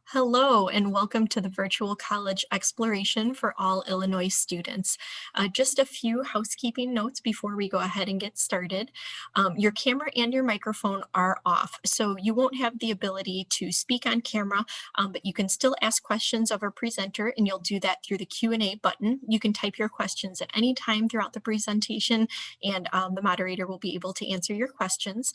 Hello, and welcome to the Virtual College Exploration for all Illinois students. Just a few housekeeping notes before we go ahead and get started. Your camera and your microphone are off, so you won't have the ability to speak on camera, but you can still ask questions of our presenter, and you'll do that through the Q&A button. You can type your questions at any time throughout the presentation, and the moderator will be able to answer your questions.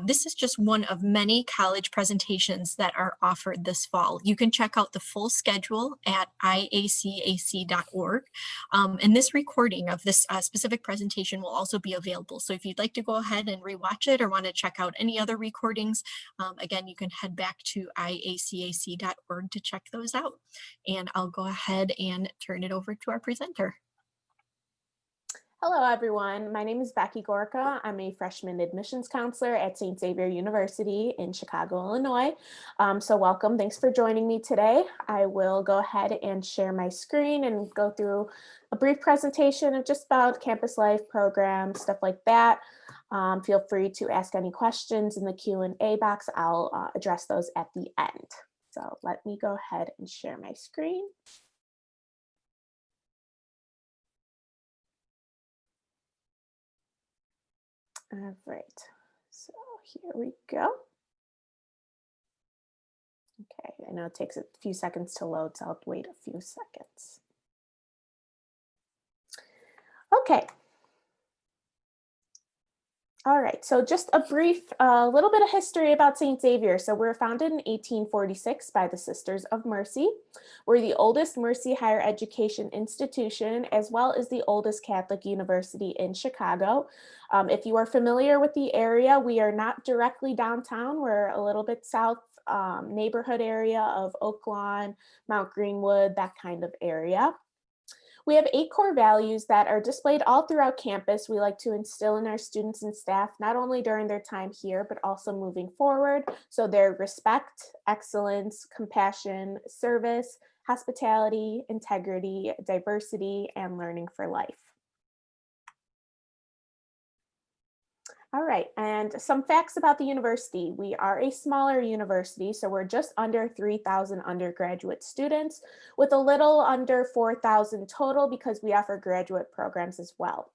This is just one of many college presentations that are offered this fall. You can check out the full schedule at IACAC.org. And this recording of this specific presentation will also be available. So if you'd like to go ahead and rewatch it or want to check out any other recordings, again, you can head back to IACAC.org to check those out. And I'll go ahead and turn it over to our presenter. Hello, everyone. My name is Becky Gorka. I'm a freshman admissions counselor at St. Xavier University in Chicago, Illinois. So welcome. Thanks for joining me today. I will go ahead and share my screen and go through a brief presentation of just about campus life, programs, stuff like that. Feel free to ask any questions in the Q&A box. I'll address those at the end. So let me go ahead and share my screen. All right, so here we go. Okay, I know it takes a few seconds to load, so I'll wait a few seconds. Okay. All right, so just a brief, little bit of history about St. Xavier. So we're founded in 1846 by the Sisters of Mercy. We're the oldest Mercy higher education institution, as well as the oldest Catholic university in Chicago. If you are familiar with the area, we are not directly downtown. We're a little bit south neighborhood area of Oak Lawn, Mount Greenwood, that kind of area. We have 8 core values that are displayed all throughout campus. We like to instill in our students and staff, not only during their time here, but also moving forward. So they're respect, excellence, compassion, service, hospitality, integrity, diversity, and learning for life. All right, and some facts about the university. We are a smaller university, so we're just under 3,000 undergraduate students with a little under 4,000 total because we offer graduate programs as well.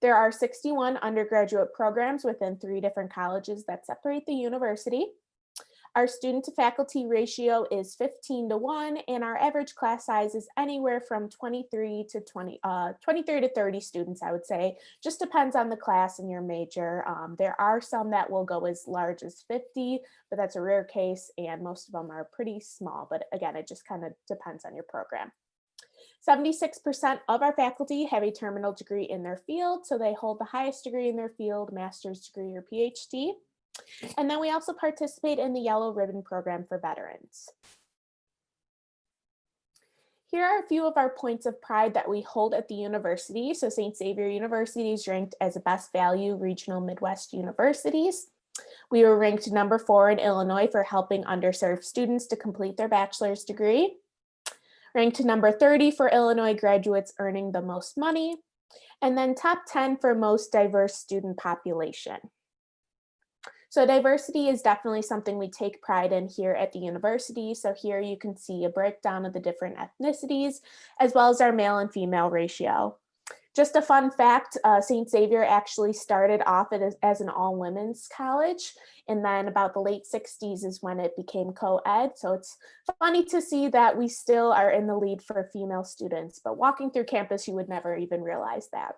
There are 61 undergraduate programs within 3 different colleges that separate the university. Our student to faculty ratio is 15:1, and our average class size is anywhere from 23 to 30 students, I would say. Just depends on the class and your major. There are some that will go as large as 50, but that's a rare case, and most of them are pretty small. But again, it just kind of depends on your program. 76% of our faculty have a terminal degree in their field, so they hold the highest degree in their field, master's degree or PhD. And then we also participate in the Yellow Ribbon Program for veterans. Here are a few of our points of pride that we hold at the university. So St. Xavier University is ranked as a best value regional Midwest universities. We were ranked number 4 in Illinois for helping underserved students to complete their bachelor's degree. Ranked number 30 for Illinois graduates earning the most money. And then top 10 for most diverse student population. So diversity is definitely something we take pride in here at the university. So here you can see a breakdown of the different ethnicities, as well as our male and female ratio. Just a fun fact, St. Xavier actually started off as an all-women's college, and then about the late 60s is when it became co-ed. So it's funny to see that we still are in the lead for female students, but walking through campus, you would never even realize that.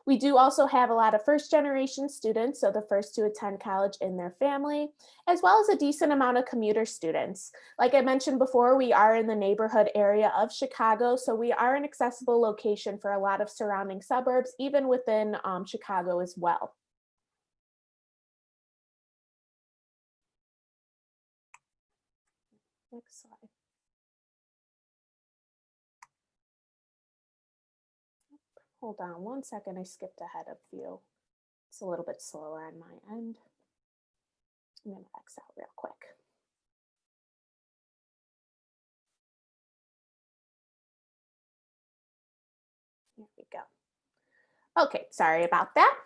We do also have a lot of first-generation students, so the first to attend college in their family, as well as a decent amount of commuter students. Like I mentioned before, we are in the neighborhood area of Chicago, so we are an accessible location for a lot of surrounding suburbs, even within Chicago as well. Next slide. Hold on one second, I skipped ahead a few. It's a little bit slower on my end. I'm gonna X out real quick. Here we go. Okay, sorry about that.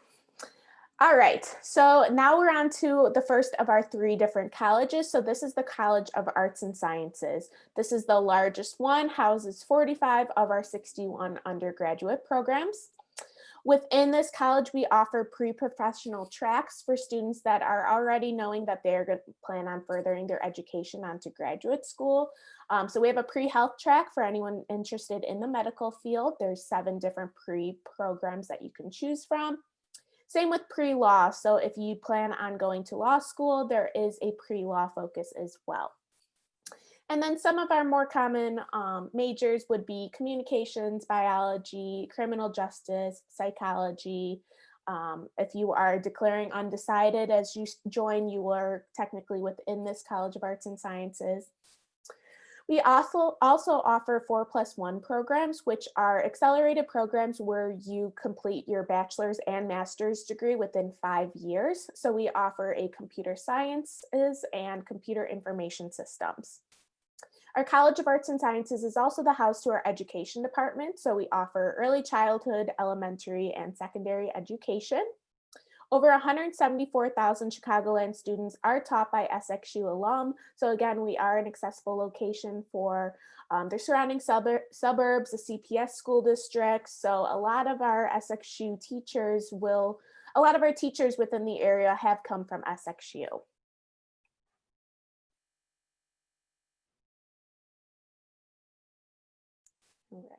All right, so now we're on to the first of our three different colleges. So this is the College of Arts and Sciences. This is the largest one, houses 45 of our 61 undergraduate programs. Within this college, we offer pre-professional tracks for students that are already knowing that they're going to plan on furthering their education onto graduate school. So we have a pre-health track for anyone interested in the medical field. There's 7 different pre-programs that you can choose from. Same with pre-law. So if you plan on going to law school, there is a pre-law focus as well. And then some of our more common majors would be communications, biology, criminal justice, psychology. If you are declaring undecided as you join, you are technically within this College of Arts and Sciences. We also offer 4+1 programs, which are accelerated programs where you complete your bachelor's and master's degree within 5 years. So we offer a computer sciences and computer information systems. Our College of Arts and Sciences is also the house to our education department. So we offer early childhood, elementary, and secondary education. Over 174,000 Chicagoland students are taught by SXU alum. So again, we are an accessible location for their surrounding suburbs, the CPS school districts. So a lot of our SXU teachers a lot of our teachers within the area have come from SXU. All right.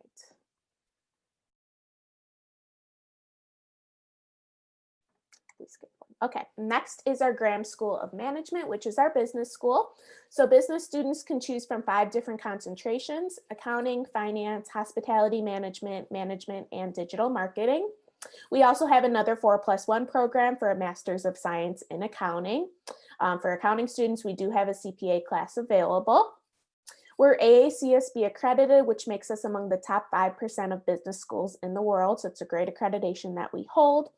Okay, next is our Graham School of Management, which is our business school. So business students can choose from 5 different concentrations: accounting, finance, hospitality management, management, and digital marketing. We also have another 4+1 program for a Master's of Science in Accounting. For accounting students, we do have a CPA class available. We're AACSB accredited, which makes us among the top 5% of business schools in the world. So it's a great accreditation that we hold.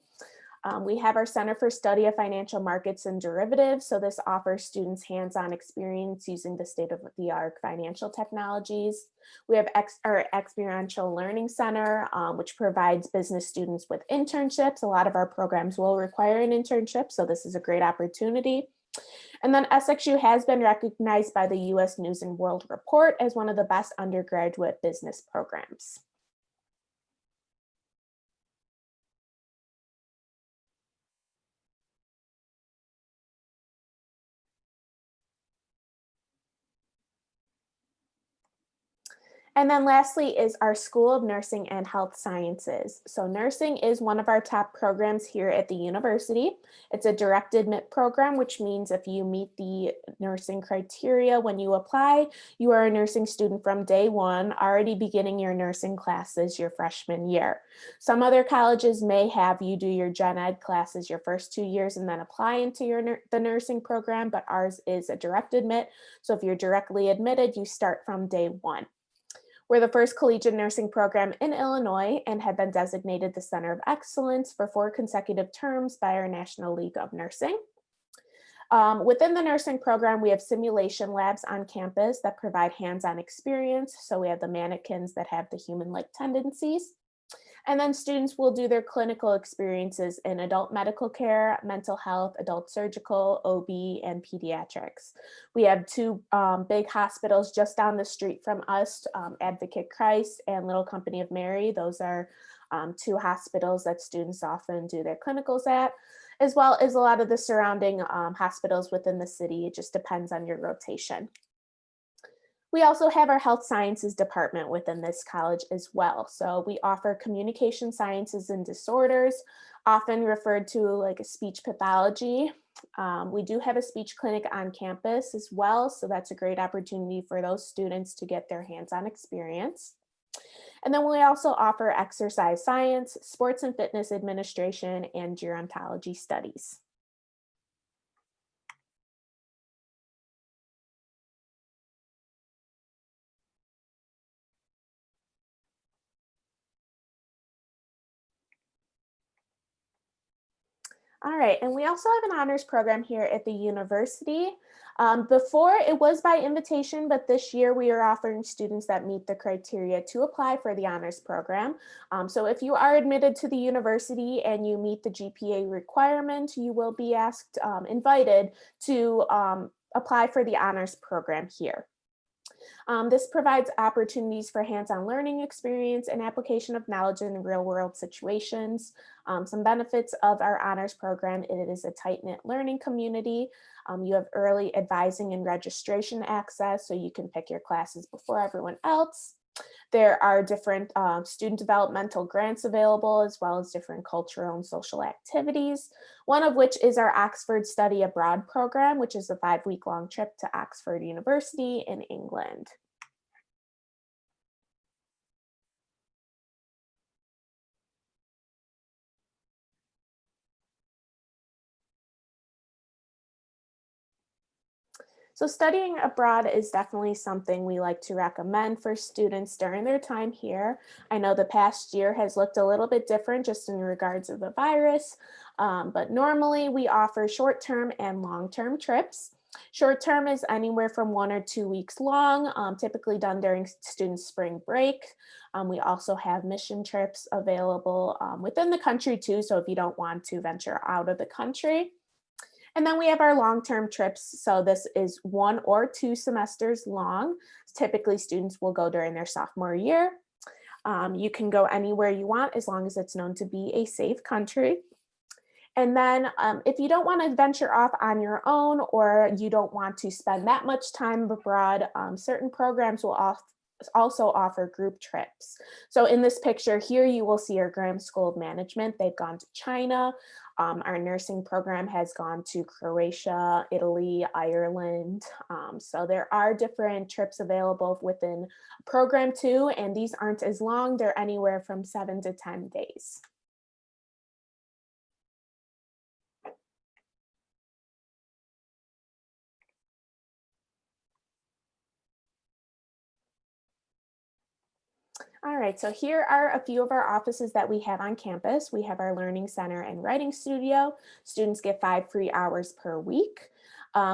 We have our Center for Study of Financial Markets and Derivatives. So this offers students hands-on experience using the state-of-the-art financial technologies. We have our Experiential Learning Center, which provides business students with internships. A lot of our programs will require an internship, so this is a great opportunity. And then SXU has been recognized by the US News and World Report as one of the best undergraduate business programs. And then lastly is our School of Nursing and Health Sciences. So nursing is one of our top programs here at the university. It's a direct admit program, which means if you meet the nursing criteria when you apply, you are a nursing student from day one, already beginning your nursing classes your freshman year. Some other colleges may have you do your gen ed classes your first 2 years and then apply into the nursing program, but ours is a direct admit. So if you're directly admitted, you start from day one. We're the first collegiate nursing program in Illinois and have been designated the Center of Excellence for 4 consecutive terms by our National League of Nursing. Within the nursing program, we have simulation labs on campus that provide hands-on experience. So we have the mannequins that have the human-like tendencies. And then students will do their clinical experiences in adult medical care, mental health, adult surgical, OB, and pediatrics. We have 2 big hospitals just down the street from us, Advocate Christ and Little Company of Mary. Those are 2 hospitals that students often do their clinicals at, as well as a lot of the surrounding hospitals within the city. It just depends on your rotation. We also have our health sciences department within this college as well. So we offer communication sciences and disorders, often referred to like a speech pathology. We do have a speech clinic on campus as well. So that's a great opportunity for those students to get their hands-on experience. And then we also offer exercise science, sports and fitness administration, and gerontology studies. All right, and we also have an honors program here at the university. Before it was by invitation, but this year we are offering students that meet the criteria to apply for the honors program. So if you are admitted to the university and you meet the GPA requirement, you will be invited to apply for the honors program here. This provides opportunities for hands-on learning experience and application of knowledge in real-world situations. Some benefits of our honors program: it is a tight-knit learning community. You have early advising and registration access, so you can pick your classes before everyone else. There are different student developmental grants available, as well as different cultural and social activities, one of which is our Oxford Study Abroad program, which is a 5-week-long trip to Oxford University in England. So studying abroad is definitely something we like to recommend for students during their time here. I know the past year has looked a little bit different just in regards of the virus, but normally we offer short-term and long-term trips. Short-term is anywhere from 1 or 2 weeks long, typically done during students' spring break. We also have mission trips available within the country too, so if you don't want to venture out of the country. And then we have our long-term trips. So this is 1 or 2 semesters long. Typically, students will go during their sophomore year. You can go anywhere you want as long as it's known to be a safe country. And then if you don't want to venture off on your own, or you don't want to spend that much time abroad, certain programs will also offer group trips. So in this picture here, you will see our Graham School of Management. They've gone to China. Our nursing program has gone to Croatia, Italy, Ireland. So there are different trips available within program too, and these aren't as long. They're anywhere from 7 to 10 days. All right, so here are a few of our offices that we have on campus. We have our Learning Center and Writing Studio. Students get 5 free hours per week.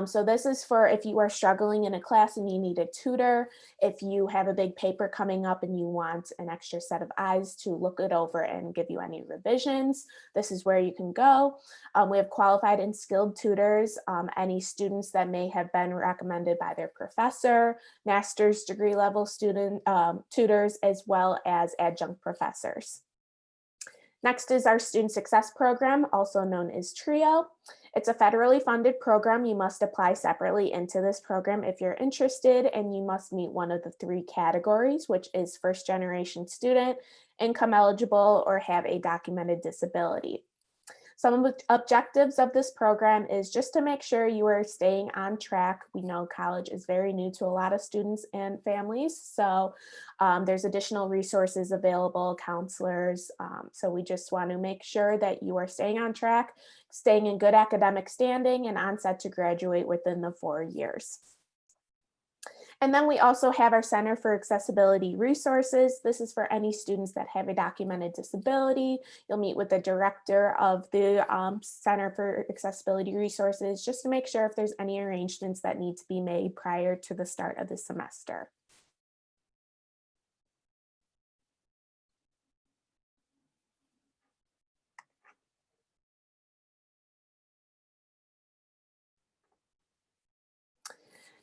So this is for if you are struggling in a class and you need a tutor, if you have a big paper coming up and you want an extra set of eyes to look it over and give you any revisions, this is where you can go. We have qualified and skilled tutors, any students that may have been recommended by their professor, master's degree level student tutors, as well as adjunct professors. Next is our Student Success Program, also known as TRIO. It's a federally funded program. You must apply separately into this program if you're interested, and you must meet one of the 3 categories, which is first generation student, income eligible, or have a documented disability. Some of the objectives of this program is just to make sure you are staying on track. We know college is very new to a lot of students and families, so there's additional resources available, counselors. So we just want to make sure that you are staying on track, staying in good academic standing, and on set to graduate within the 4 years. And then we also have our Center for Accessibility Resources. This is for any students that have a documented disability. You'll meet with the director of the Center for Accessibility Resources just to make sure if there's any arrangements that need to be made prior to the start of the semester.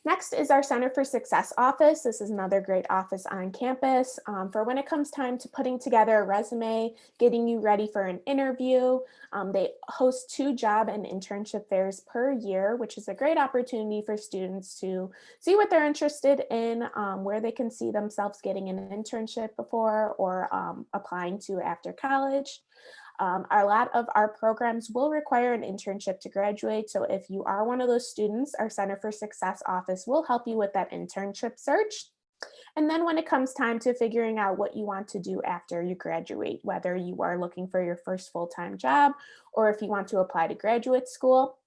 Next is our Center for Success office. This is another great office on campus for when it comes time to putting together a resume, getting you ready for an interview. They host 2 job and internship fairs per year, which is a great opportunity for students to see what they're interested in, where they can see themselves getting an internship before or applying to after college. A lot of our programs will require an internship to graduate. So if you are one of those students, our Center for Success office will help you with that internship search. And then when it comes time to figuring out what you want to do after you graduate, whether you are looking for your first full-time job or if you want to apply to graduate school,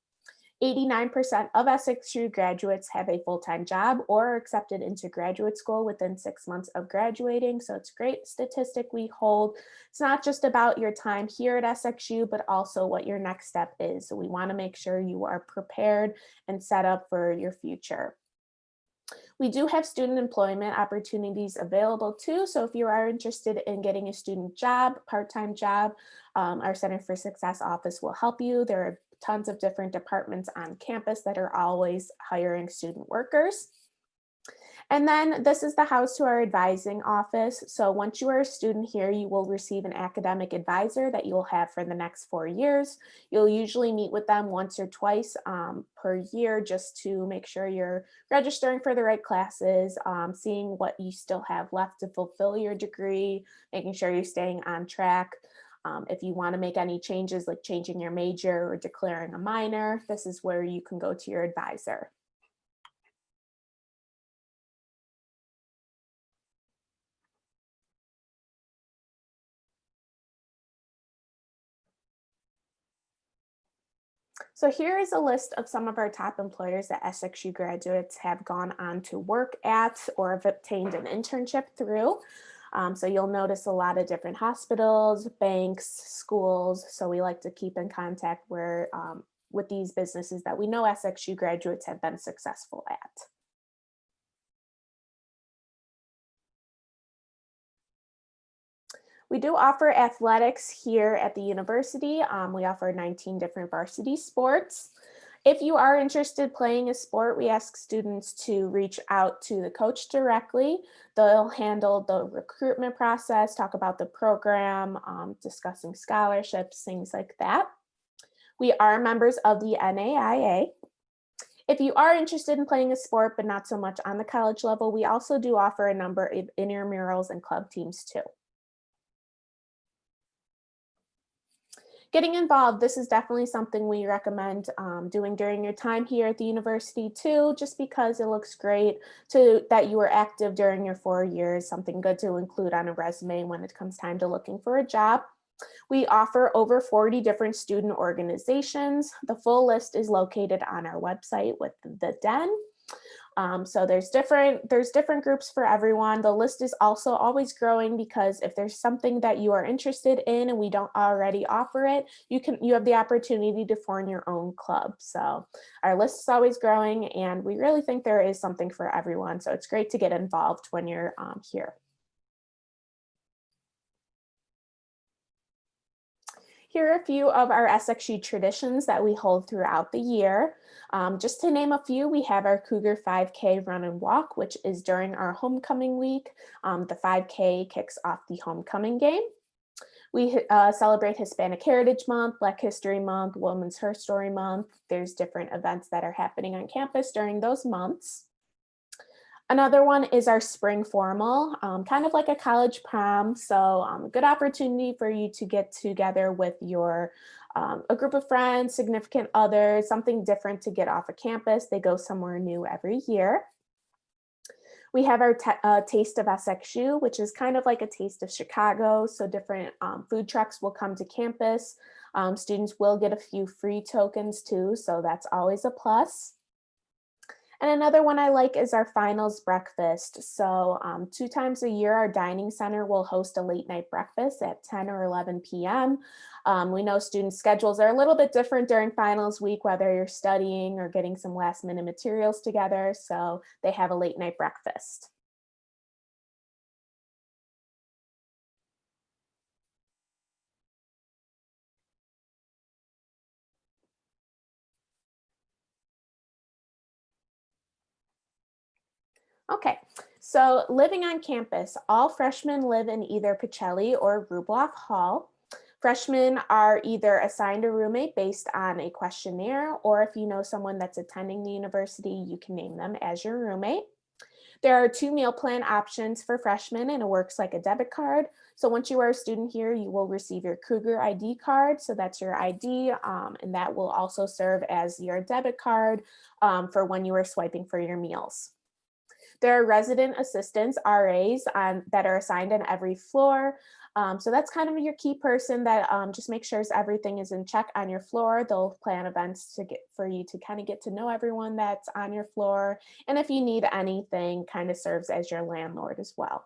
89% of SXG graduates have a full-time job or are accepted into graduate school within 6 months of graduating. So it's a great statistic we hold. It's not just about your time here at SXU, but also what your next step is. So we want to make sure you are prepared and set up for your future. We do have student employment opportunities available too. So if you are interested in getting a student job, part-time job, our Center for Success office will help you. There are tons of different departments on campus that are always hiring student workers. And then this is the house to our advising office. So once you are a student here, you will receive an academic advisor that you will have for the next 4 years. You'll usually meet with them once or twice per year just to make sure you're registering for the right classes, seeing what you still have left to fulfill your degree, making sure you're staying on track. If you want to make any changes like changing your major or declaring a minor, this is where you can go to your advisor. So here is a list of some of our top employers that SXU graduates have gone on to work at or have obtained an internship through. So you'll notice a lot of different hospitals, banks, schools. So we like to keep in contact with these businesses that we know SXU graduates have been successful at. We do offer athletics here at the university. We offer 19 different varsity sports. If you are interested in playing a sport, we ask students to reach out to the coach directly. They'll handle the recruitment process, talk about the program, discussing scholarships, things like that. We are members of the NAIA. If you are interested in playing a sport, but not so much on the college level, we also do offer a number of intramurals and club teams too. Getting involved, this is definitely something we recommend doing during your time here at the university too, just because it looks great that you were active during your 4 years, something good to include on a resume when it comes time to looking for a job. We offer over 40 different student organizations. The full list is located on our website with the Den. So there's different groups for everyone. The list is also always growing because if there's something that you are interested in and we don't already offer it, you have the opportunity to form your own club. So our list is always growing and we really think there is something for everyone. So it's great to get involved when you're here. Here are a few of our SXG traditions that we hold throughout the year. Just to name a few, we have our Cougar 5K run and walk, which is during our homecoming week. The 5K kicks off the homecoming game. We celebrate Hispanic Heritage Month, Black History Month, Women's Her Story Month. There's different events that are happening on campus during those months. Another one is our spring formal, kind of like a college prom. So a good opportunity for you to get together with a group of friends, significant others, something different to get off of campus. They go somewhere new every year. We have our Taste of SXU, which is kind of like a taste of Chicago. So different food trucks will come to campus. Students will get a few free tokens too, so that's always a plus. And another one I like is our finals breakfast. So 2 times a year, our dining center will host a late night breakfast at 10 or 11 p.m. We know student schedules are a little bit different during finals week, whether you're studying or getting some last minute materials together. So they have a late night breakfast. Okay, so living on campus, all freshmen live in either Pacelli or Rubloff Hall. Freshmen are either assigned a roommate based on a questionnaire, or if you know someone that's attending the university, you can name them as your roommate. There are 2 meal plan options for freshmen and it works like a debit card. So once you are a student here, you will receive your Cougar ID card. So that's your ID and that will also serve as your debit card for when you are swiping for your meals. There are resident assistants, RAs, that are assigned on every floor. So that's kind of your key person that just makes sure everything is in check on your floor. They'll plan events for you to kind of get to know everyone that's on your floor. And if you need anything, kind of serves as your landlord as well.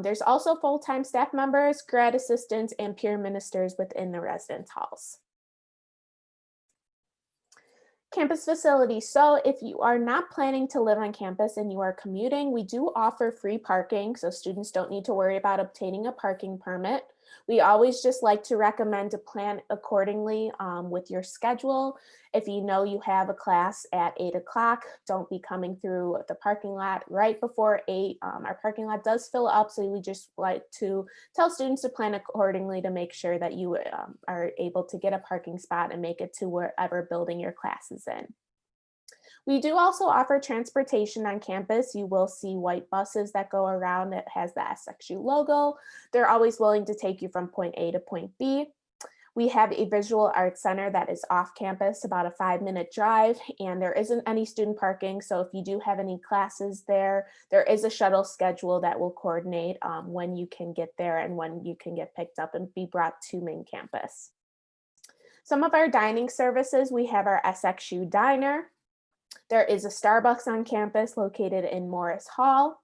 There's also full-time staff members, grad assistants, and peer ministers within the residence halls. Campus facilities. So if you are not planning to live on campus and you are commuting, we do offer free parking, so students don't need to worry about obtaining a parking permit. We always just like to recommend to plan accordingly with your schedule. If you know you have a class at 8 o'clock, don't be coming through the parking lot right before 8. Our parking lot does fill up, so we just like to tell students to plan accordingly to make sure that you are able to get a parking spot and make it to wherever building your class is in. We do also offer transportation on campus. You will see white buses that go around that has the SXG logo. They're always willing to take you from point A to point B. We have a visual arts center that is off campus, about a 5-minute drive, and there isn't any student parking. So if you do have any classes there, there is a shuttle schedule that will coordinate when you can get there and when you can get picked up and be brought to main campus. Some of our dining services, we have our SXU Diner. There is a Starbucks on campus located in Morris Hall.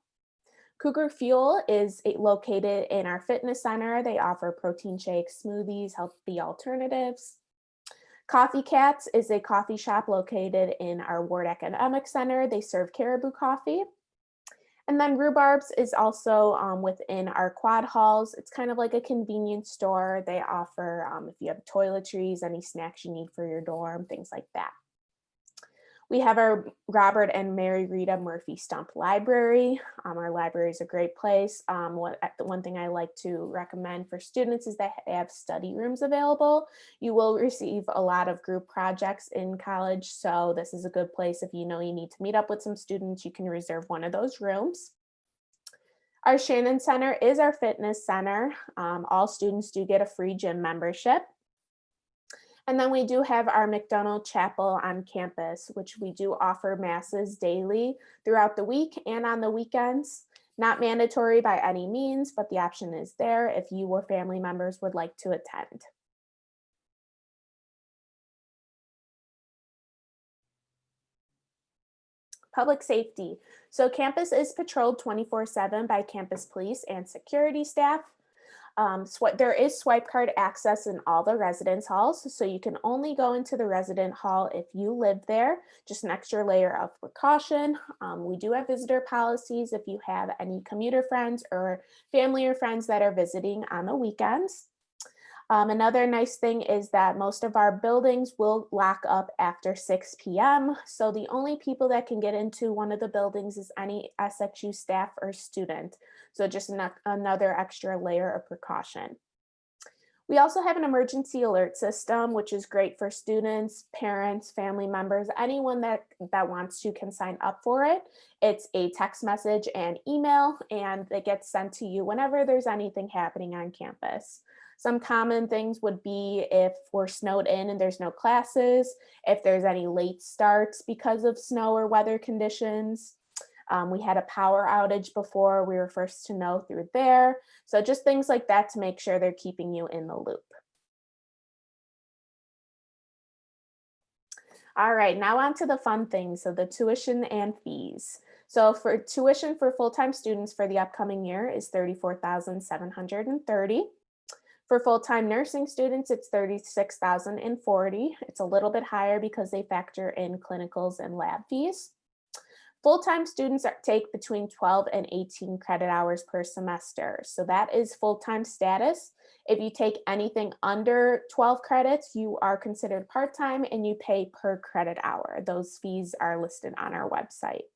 Cougar Fuel is located in our fitness center. They offer protein shakes, smoothies, healthy alternatives. Coffee Cats is a coffee shop located in our Ward Academic Center. They serve caribou coffee. And then Rhubarb's is also within our quad halls. It's kind of like a convenience store. They offer, if you have toiletries, any snacks you need for your dorm, things like that. We have our Robert and Mary Rita Murphy Stump Library. Our library is a great place. One thing I like to recommend for students is that they have study rooms available. You will receive a lot of group projects in college, so this is a good place if you know you need to meet up with some students, you can reserve one of those rooms. Our Shannon Center is our fitness center. All students do get a free gym membership. And then we do have our McDonald Chapel on campus, which we do offer masses daily throughout the week and on the weekends. Not mandatory by any means, but the option is there if you or family members would like to attend. Public safety. So campus is patrolled 24/7 by campus police and security staff. There is swipe card access in all the residence halls, so you can only go into the resident hall if you live there, just an extra layer of precaution. We do have visitor policies if you have any commuter friends or family or friends that are visiting on the weekends. Another nice thing is that most of our buildings will lock up after 6 p.m. So the only people that can get into one of the buildings is any SXU staff or student. So just another extra layer of precaution. We also have an emergency alert system, which is great for students, parents, family members, anyone that wants to can sign up for it. It's a text message and email, and it gets sent to you whenever there's anything happening on campus. Some common things would be if we're snowed in and there's no classes, if there's any late starts because of snow or weather conditions. We had a power outage before, we were first to know through there. So just things like that to make sure they're keeping you in the loop. All right, now on to the fun things, so the tuition and fees. So for tuition for full-time students for the upcoming year is $34,730. For full-time nursing students, it's $36,040. It's a little bit higher because they factor in clinicals and lab fees. Full-time students take between 12 and 18 credit hours per semester. So that is full-time status. If you take anything under 12 credits, you are considered part-time and you pay per credit hour. Those fees are listed on our website.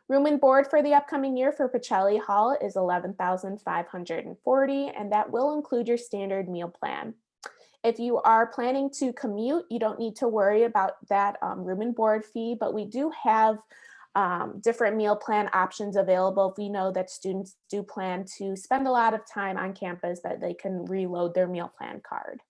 Room and board for the upcoming year for Pacelli Hall is $11,540, and that will include your standard meal plan. If you are planning to commute, you don't need to worry about that room and board fee, but we do have different meal plan options available if we know that students do plan to spend a lot of time on campus, that they can reload their meal plan card.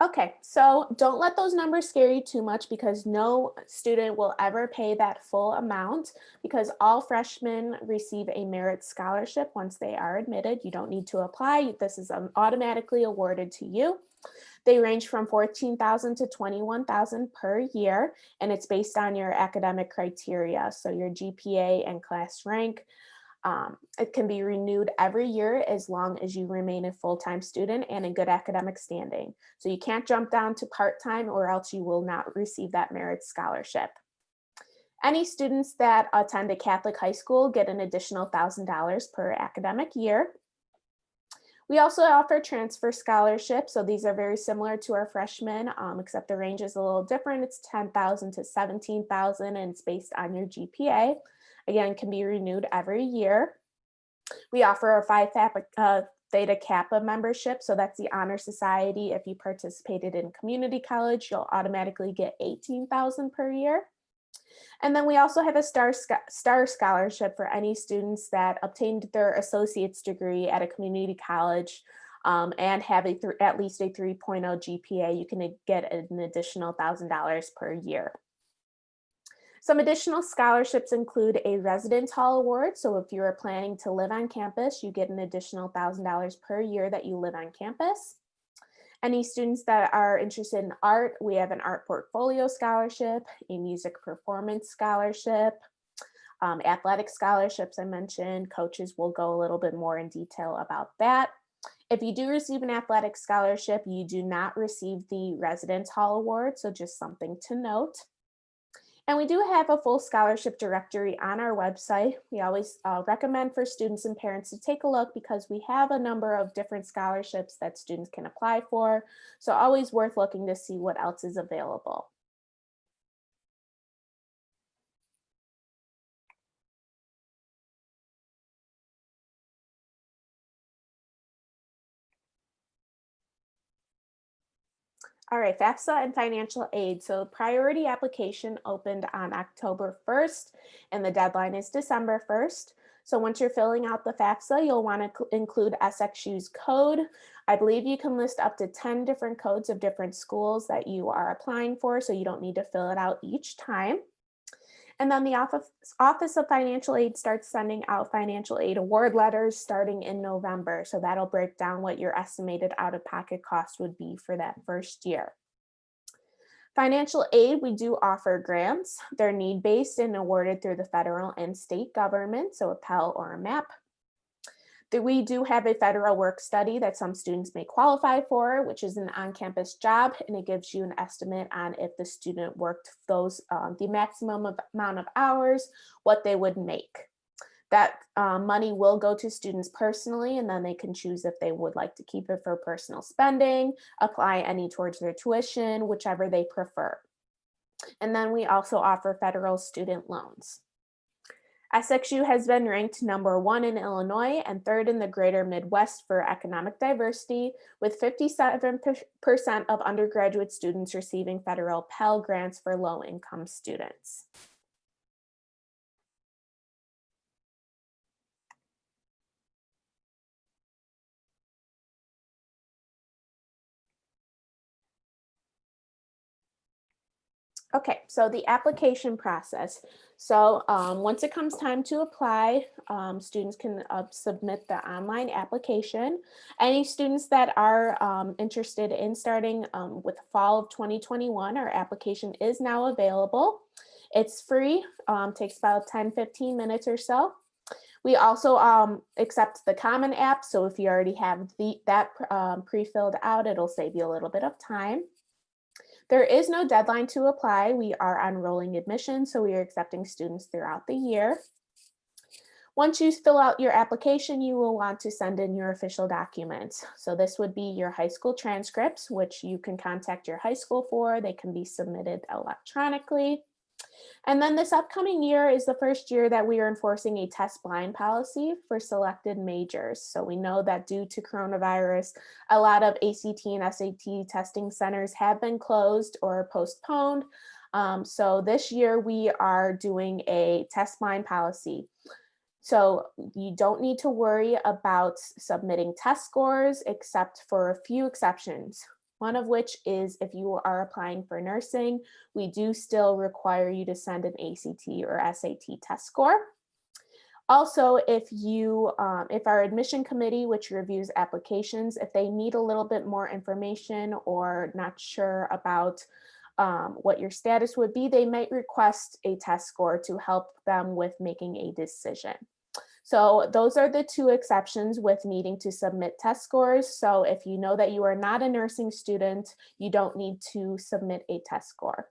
Okay, so don't let those numbers scare you too much because no student will ever pay that full amount because all freshmen receive a merit scholarship once they are admitted. You don't need to apply. This is automatically awarded to you. They range from 14,000 to 21,000 per year, and it's based on your academic criteria, so your GPA and class rank. It can be renewed every year as long as you remain a full-time student and in good academic standing. So you can't jump down to part-time or else you will not receive that merit scholarship. Any students that attend a Catholic high school get an additional $1,000 per academic year. We also offer transfer scholarships. So these are very similar to our freshmen, except the range is a little different. It's 10,000 to 17,000 and it's based on your GPA. Again, can be renewed every year. We offer a Phi Theta Kappa membership. So that's the honor society. If you participated in community college, you'll automatically get 18,000 per year. And then we also have a star scholarship for any students that obtained their associate's degree at a community college and have at least a 3.0 GPA. You can get an additional $1,000 per year. Some additional scholarships include a residence hall award. So if you are planning to live on campus, you get an additional $1,000 per year that you live on campus. Any students that are interested in art, we have an art portfolio scholarship, a music performance scholarship, athletic scholarships I mentioned. Coaches will go a little bit more in detail about that. If you do receive an athletic scholarship, you do not receive the residence hall award, so just something to note. And we do have a full scholarship directory on our website. We always recommend for students and parents to take a look because we have a number of different scholarships that students can apply for. So always worth looking to see what else is available. All right, FAFSA and financial aid. So priority application opened on October 1st and the deadline is December 1st. So once you're filling out the FAFSA, you'll want to include SXG's code. I believe you can list up to 10 different codes of different schools that you are applying for, so you don't need to fill it out each time. And then the Office of Financial Aid starts sending out financial aid award letters starting in November. So that'll break down what your estimated out-of-pocket cost would be for that first year. Financial aid, we do offer grants. They're need-based and awarded through the federal and state government, so a Pell or a MAP. We do have a federal work study that some students may qualify for, which is an on-campus job, and it gives you an estimate on if the student worked those the maximum amount of hours, what they would make. That money will go to students personally, and then they can choose if they would like to keep it for personal spending, apply any towards their tuition, whichever they prefer. And then we also offer federal student loans. SXU has been ranked #1 in Illinois and 3rd in the greater Midwest for economic diversity, with 57% of undergraduate students receiving federal Pell Grants for low-income students. Okay, so the application process. So once it comes time to apply, students can submit the online application. Any students that are interested in starting with fall of 2021, our application is now available. It's free, takes about 10-15 minutes or so. We also accept the Common App, so if you already have that pre-filled out, it'll save you a little bit of time. There is no deadline to apply. We are on rolling admission, so we are accepting students throughout the year. Once you fill out your application, you will want to send in your official documents. So this would be your high school transcripts, which you can contact your high school for. They can be submitted electronically. And then this upcoming year is the first year that we are enforcing a test blind policy for selected majors. So we know that due to coronavirus, a lot of ACT and SAT testing centers have been closed or postponed. So this year we are doing a test blind policy. So you don't need to worry about submitting test scores except for a few exceptions. One of which is if you are applying for nursing, we do still require you to send an ACT or SAT test score. Also, if our admission committee, which reviews applications, if they need a little bit more information or not sure about what your status would be, they might request a test score to help them with making a decision. So those are the two exceptions with needing to submit test scores. So if you know that you are not a nursing student, you don't need to submit a test score.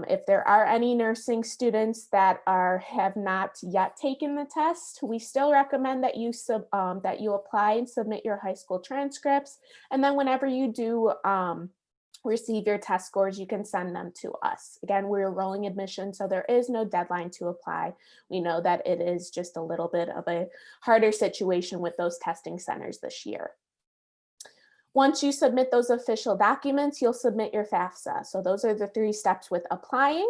If there are any nursing students that have not yet taken the test, we still recommend that you apply and submit your high school transcripts. And then whenever you do receive your test scores, you can send them to us. Again, we're rolling admission, so there is no deadline to apply. We know that it is just a little bit of a harder situation with those testing centers this year. Once you submit those official documents, you'll submit your FAFSA. So those are the 3 steps with applying.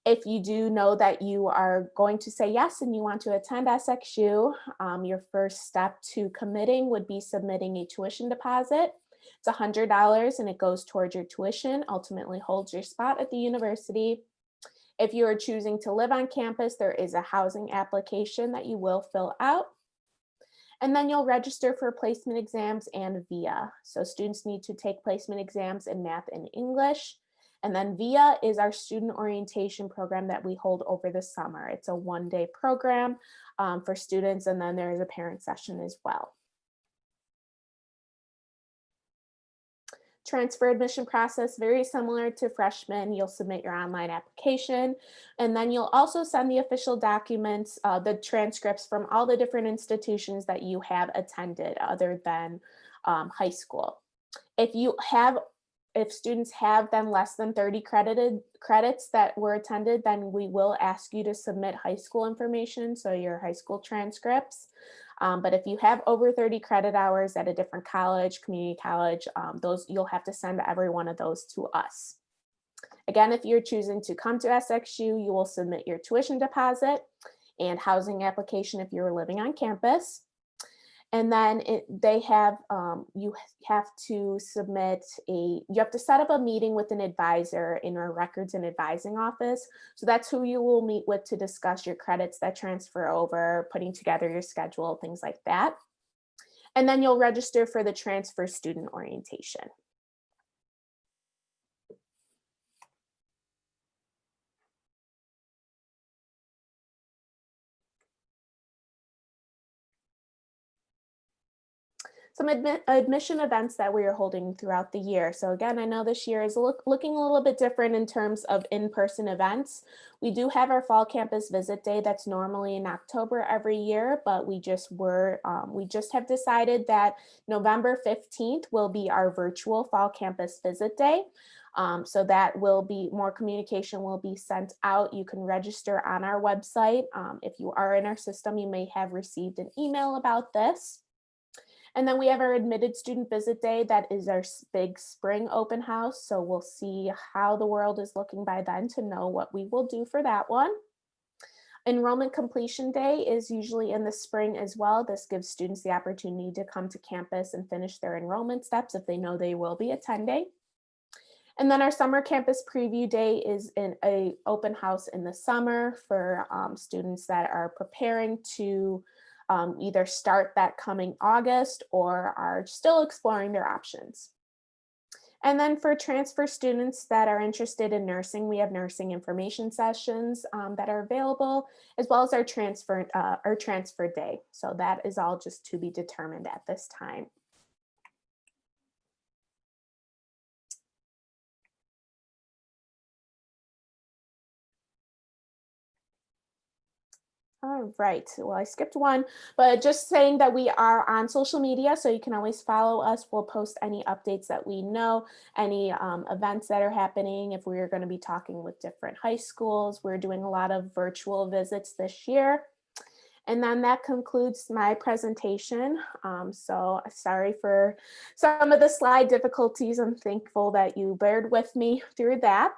If you do know that you are going to say yes and you want to attend SXU, your first step to committing would be submitting a tuition deposit. It's $100 and it goes towards your tuition, ultimately holds your spot at the university. If you are choosing to live on campus, there is a housing application that you will fill out. And then you'll register for placement exams and VIA. So students need to take placement exams in math and English. And then VIA is our student orientation program that we hold over the summer. It's a 1-day program for students, and then there is a parent session as well. Transfer admission process, very similar to freshmen. You'll submit your online application, and then you'll also send the official documents, the transcripts from all the different institutions that you have attended other than high school. If students have then less than 30 credits that were attended, then we will ask you to submit high school information, so your high school transcripts. But if you have over 30 credit hours at a different college, community college, you'll have to send every one of those to us. Again, if you're choosing to come to SXU, you will submit your tuition deposit and housing application if you're living on campus. And then you have to set up a meeting with an advisor in our records and advising office. So that's who you will meet with to discuss your credits that transfer over, putting together your schedule, things like that. And then you'll register for the transfer student orientation. Some admission events that we are holding throughout the year. So again, I know this year is looking a little bit different in terms of in-person events. We do have our fall campus visit day that's normally in October every year, but we just have decided that November 15th will be our virtual fall campus visit day. So that will be more communication will be sent out. You can register on our website. If you are in our system, you may have received an email about this. And then we have our admitted student visit day. That is our big spring open house. So we'll see how the world is looking by then to know what we will do for that one. Enrollment completion day is usually in the spring as well. This gives students the opportunity to come to campus and finish their enrollment steps if they know they will be attending. And then our summer campus preview day is in an open house in the summer for students that are preparing to either start that coming August or are still exploring their options. And then for transfer students that are interested in nursing, we have nursing information sessions that are available, as well as our transfer day. So that is all just to be determined at this time. All right, well, I skipped one, but just saying that we are on social media, so you can always follow us. We'll post any updates that we know, any events that are happening. If we're going to be talking with different high schools, we're doing a lot of virtual visits this year. And then that concludes my presentation. So sorry for some of the slide difficulties. I'm thankful that you bared with me through that.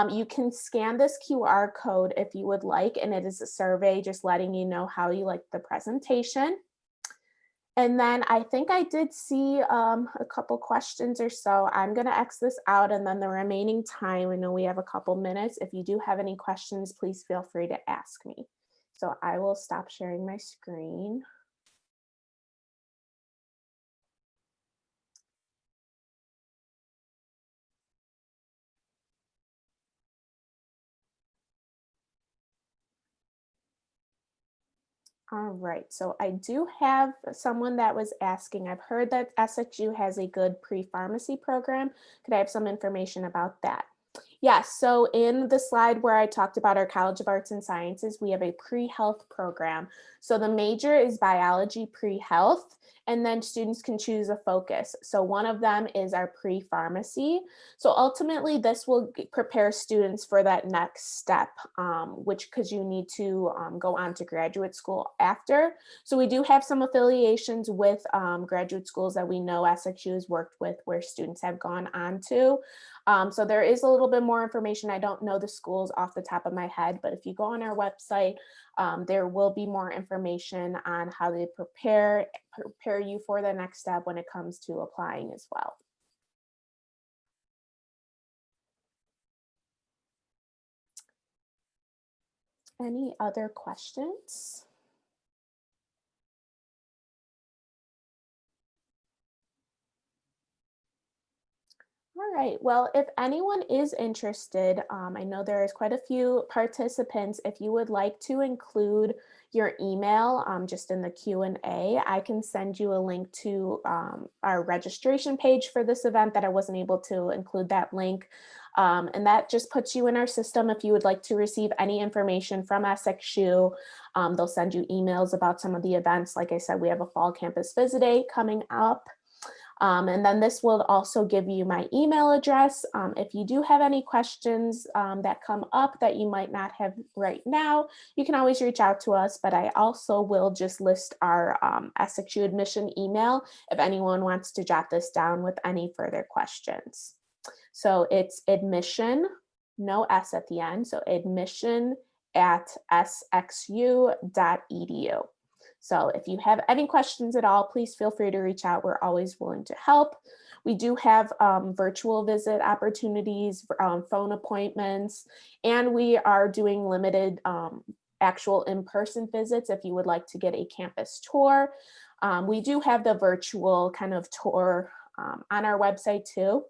You can scan this QR code if you would like, and it is a survey just letting you know how you like the presentation. And then I think I did see a couple questions or so. I'm going to X this out, and then the remaining time, I know we have a couple minutes. If you do have any questions, please feel free to ask me. So I will stop sharing my screen. All right, so I do have someone that was asking, I've heard that SXU has a good pre-pharmacy program. Could I have some information about that? Yes, so in the slide where I talked about our College of Arts and Sciences, we have a pre-health program. So the major is biology pre-health, and then students can choose a focus. So one of them is our pre-pharmacy. So ultimately, this will prepare students for that next step, which because you need to go on to graduate school after. So we do have some affiliations with graduate schools that we know SXU has worked with where students have gone on to. So there is a little bit more information. I don't know the schools off the top of my head, but if you go on our website, there will be more information on how they prepare you for the next step when it comes to applying as well. Any other questions? All right, well, if anyone is interested, I know there is quite a few participants. If you would like to include your email just in the Q&A, I can send you a link to our registration page for this event that I wasn't able to include that link. And that just puts you in our system if you would like to receive any information from SXU. They'll send you emails about some of the events. Like I said, we have a fall campus visit day coming up. And then this will also give you my email address. If you do have any questions that come up that you might not have right now, you can always reach out to us, but I also will just list our SXU admission email if anyone wants to jot this down with any further questions. So it's admission, no S at the end, so admission@sxu.edu. So if you have any questions at all, please feel free to reach out. We're always willing to help. We do have virtual visit opportunities, phone appointments, and we are doing limited actual in-person visits if you would like to get a campus tour. We do have the virtual kind of tour on our website too.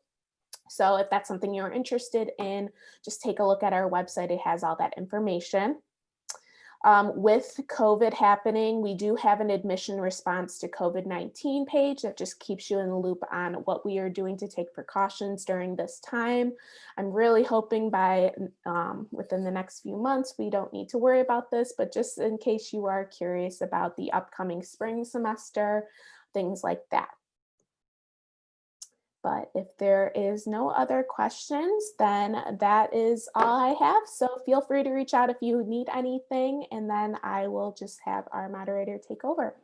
So if that's something you're interested in, just take a look at our website. It has all that information. With COVID happening, we do have an admission response to COVID-19 page that just keeps you in the loop on what we are doing to take precautions during this time. I'm really hoping by within the next few months, we don't need to worry about this, but just in case you are curious about the upcoming spring semester, things like that. But if there is no other questions, then that is all I have. So feel free to reach out if you need anything, and then I will just have our moderator take over.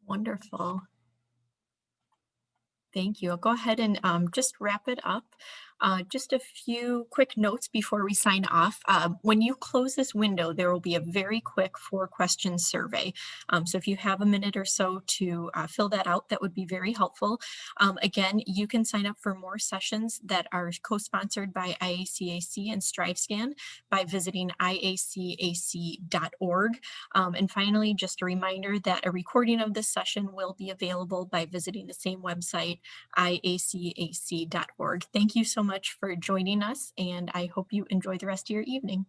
Wonderful. Thank you. I'll go ahead and just wrap it up. Just a few quick notes before we sign off. When you close this window, there will be a very quick 4-question survey. So if you have a minute or so to fill that out, that would be very helpful. Again, you can sign up for more sessions that are co-sponsored by IACAC and StriveScan by visiting iacac.org. And finally, just a reminder that a recording of this session will be available by visiting the same website, iacac.org. Thank you so much for joining us, and I hope you enjoy the rest of your evening.